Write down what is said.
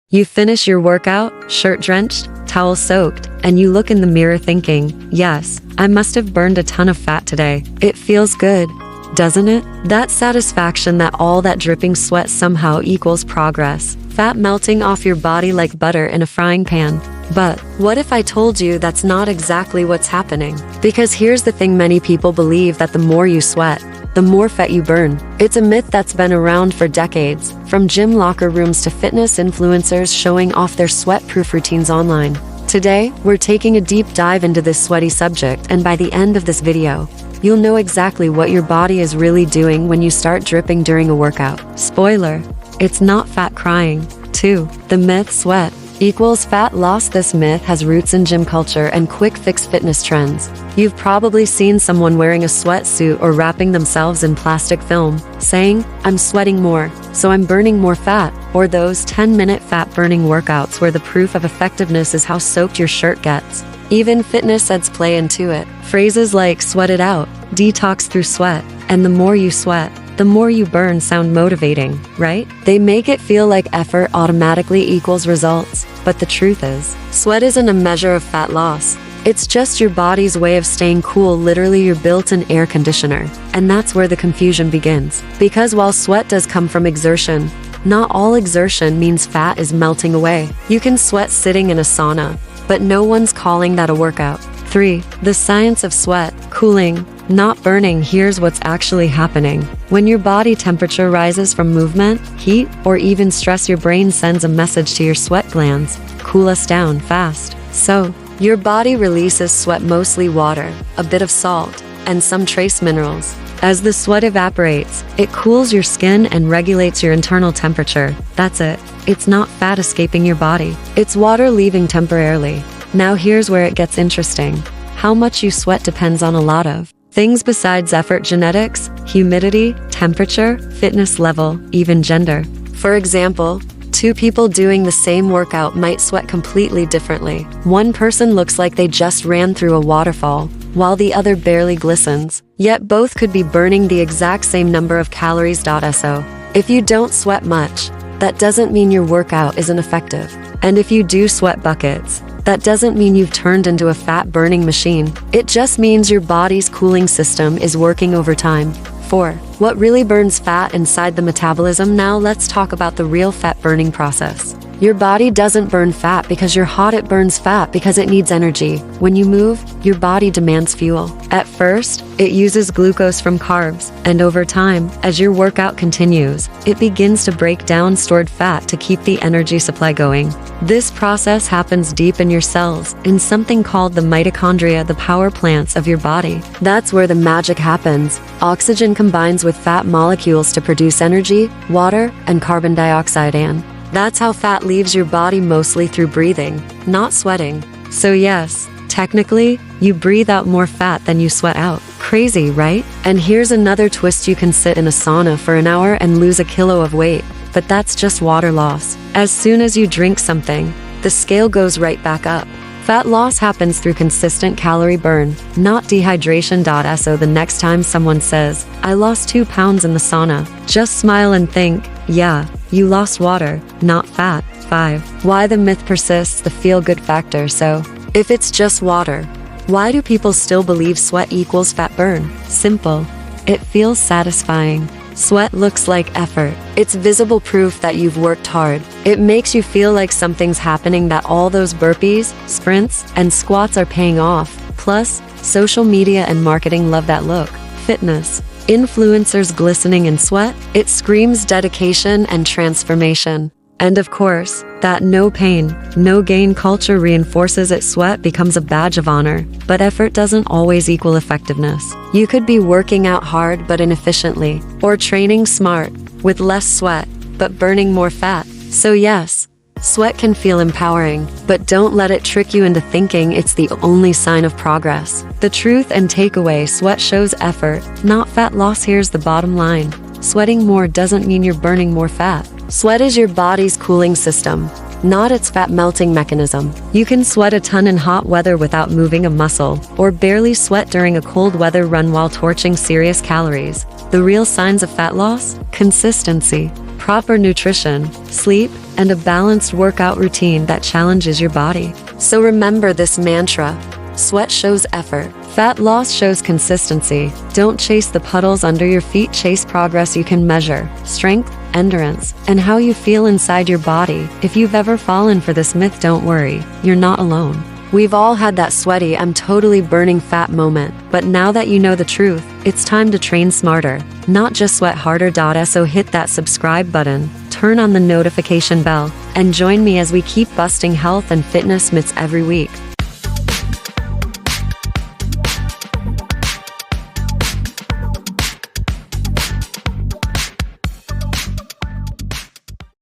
You finish your workout, shirt drenched, towel soaked, and you look in the mirror thinking, yes, I must have burned a ton of fat today. It feels good, doesn't it? That satisfaction that all that dripping sweat somehow equals progress. Fat melting off your body like butter in a frying pan. But what if I told you that's not exactly what's happening? Because here's the thing, many people believe that the more you sweat, the more fat you burn. It's a myth that's been around for decades, from gym locker rooms to fitness influencers showing off their sweat-proof routines online. Today, we're taking a deep dive into this sweaty subject, and by the end of this video, you'll know exactly what your body is really doing when you start dripping during a workout. Spoiler, it's not fat crying. 2. The myth sweat equals fat loss. This myth has roots in gym culture and quick-fix fitness trends. You've probably seen someone wearing a sweatsuit or wrapping themselves in plastic film, saying, "I'm sweating more, so I'm burning more fat," or those 10-minute fat-burning workouts where the proof of effectiveness is how soaked your shirt gets. Even fitness ads play into it. Phrases like "sweat it out," "detox through sweat," and "the more you sweat, the more you burn" sound motivating, right? They make it feel like effort automatically equals results. But the truth is, sweat isn't a measure of fat loss. It's just your body's way of staying cool, literally your built-in air conditioner. And that's where the confusion begins. Because while sweat does come from exertion, not all exertion means fat is melting away. You can sweat sitting in a sauna, but no one's calling that a workout. 3. The science of sweat, cooling, not burning. Here's what's actually happening. When your body temperature rises from movement, heat, or even stress, your brain sends a message to your sweat glands: cool us down fast. So, your body releases sweat, mostly water, a bit of salt, and some trace minerals. As the sweat evaporates, it cools your skin and regulates your internal temperature. That's it. It's not fat escaping your body. It's water leaving temporarily. Now here's where it gets interesting. How much you sweat depends on a lot of things besides effort: genetics, humidity, temperature, fitness level, even gender. For example, two people doing the same workout might sweat completely differently. One person looks like they just ran through a waterfall, while the other barely glistens. Yet both could be burning the exact same number of calories. So, if you don't sweat much, that doesn't mean your workout isn't effective. And if you do sweat buckets, that doesn't mean you've turned into a fat-burning machine. It just means your body's cooling system is working overtime. 4. What really burns fat inside the metabolism? Now let's talk about the real fat-burning process. Your body doesn't burn fat because you're hot, it burns fat because it needs energy. When you move, your body demands fuel. At first, it uses glucose from carbs, and over time, as your workout continues, it begins to break down stored fat to keep the energy supply going. This process happens deep in your cells, in something called the mitochondria, the power plants of your body. That's where the magic happens. Oxygen combines with fat molecules to produce energy, water, and carbon dioxide, and that's how fat leaves your body, mostly through breathing, not sweating. So yes, technically, you breathe out more fat than you sweat out. Crazy, right? And here's another twist: you can sit in a sauna for an hour and lose a kilo of weight, but that's just water loss. As soon as you drink something, the scale goes right back up. Fat loss happens through consistent calorie burn, not dehydration. So the next time someone says, "I lost 2 pounds in the sauna," just smile and think, yeah, you lost water, not fat. 5. Why the myth persists, the feel-good factor. So, if it's just water, why do people still believe sweat equals fat burn? Simple. It feels satisfying. Sweat looks like effort. It's visible proof that you've worked hard. It makes you feel like something's happening, that all those burpees, sprints, and squats are paying off. Plus, social media and marketing love that look. Fitness influencers glistening in sweat, it screams dedication and transformation. And of course, that no pain, no gain culture reinforces it. Sweat becomes a badge of honor. But effort doesn't always equal effectiveness. You could be working out hard but inefficiently, or training smart, with less sweat, but burning more fat. So yes, sweat can feel empowering, but don't let it trick you into thinking it's the only sign of progress. The truth and takeaway: sweat shows effort, not fat loss. Here's the bottom line: sweating more doesn't mean you're burning more fat. Sweat is your body's cooling system, not its fat melting mechanism. You can sweat a ton in hot weather without moving a muscle, or barely sweat during a cold weather run while torching serious calories. The real signs of fat loss? Consistency, proper nutrition, sleep, and a balanced workout routine that challenges your body. So remember this mantra: sweat shows effort. Fat loss shows consistency. Don't chase the puddles under your feet, chase progress you can measure, strength, endurance, and how you feel inside your body. If you've ever fallen for this myth, don't worry, you're not alone. We've all had that sweaty, I'm totally burning fat moment, but now that you know the truth, it's time to train smarter, not just sweat harder. So hit that subscribe button, turn on the notification bell, and join me as we keep busting health and fitness myths every week.